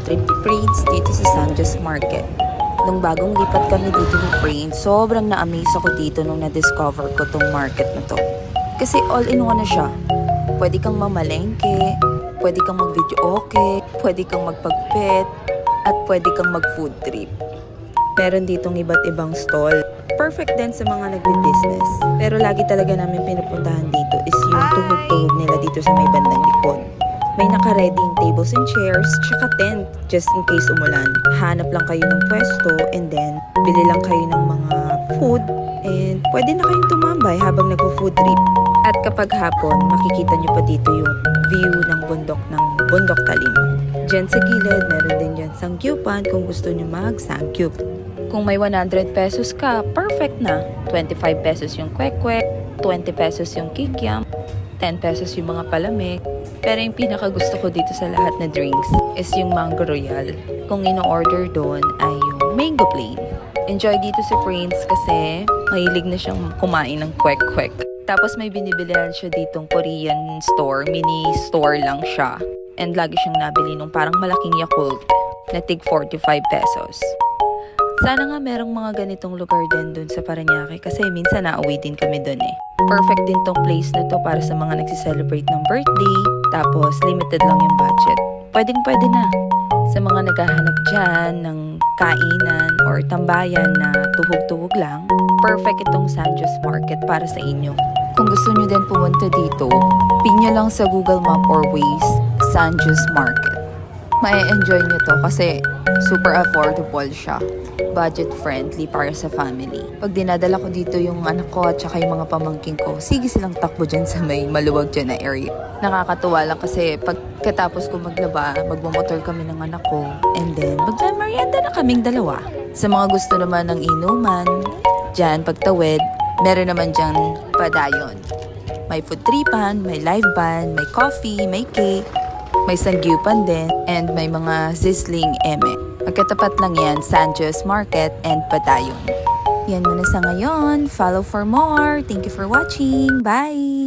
trip ni Prince dito sa Sanjos Market. Nung bagong lipat kami dito ni Prince, sobrang na-amaze ako dito nung na-discover ko tong market na to. Kasi all-in-one na siya. Pwede kang mamalengke, pwede kang mag-video okay, pwede kang magpagupit, at pwede kang mag-food trip. Meron ditong iba't ibang stall. Perfect din sa mga nagbi-business. Pero lagi talaga namin pinupuntahan dito is yung tuhog-tuhog nila dito sa may bandang likod. May naka-ready tables and chairs, tsaka tent, just in case umulan. Hanap lang kayo ng pwesto and then bili lang kayo ng mga food and pwede na kayong tumambay habang nagpo-food trip. At kapag hapon, makikita nyo pa dito yung view ng Bundok Talim. Diyan sa gilid, meron din dyan sangyupan kung gusto nyo mag-sangyup. Kung may 100 pesos ka, perfect na. 25 pesos yung kwek-kwek, 20 pesos yung kikiam, 10 pesos yung mga palamig. Pero yung pinaka gusto ko dito sa lahat na drinks is yung Mango Royal. Kung ino-order doon ay yung Mango Plain. Enjoy dito si Prince kasi mahilig na siyang kumain ng kwek-kwek. Tapos may binibilihan siya ditong Korean store, mini store lang siya. And lagi siyang nabili nung parang malaking Yakult na tig 45 pesos. Sana nga merong mga ganitong lugar din dun sa Parañaque kasi minsan nauwi din kami dun eh. Perfect din tong place na to para sa mga nagsiselebrate ng birthday, tapos limited lang yung budget. Pwedeng pwede na. Sa mga naghahanap dyan ng kainan or tambayan na tuhog-tuhog lang, perfect itong Sanjos Market para sa inyo. Kung gusto nyo din pumunta dito, pin nyo lang sa Google Map or Waze, Sanjos Market. Mae-enjoy nyo to kasi super affordable siya. Budget friendly para sa family. Pag dinadala ko dito yung anak ko at saka yung mga pamangking ko, sige silang takbo dyan sa may maluwag dyan na area. Nakakatuwa lang kasi pagkatapos ko maglaba, magmamotor kami ng anak ko and then magmamerienda na kaming dalawa. Sa mga gusto naman ng inuman, dyan pagtawid, meron naman dyan padayon. May food tripan, may live band, may coffee, may cake, may sangyupan din, and may mga sizzling eme. Magkatapat lang yan, Sanjos Market and Padayon. Yan muna sa ngayon. Follow for more. Thank you for watching. Bye!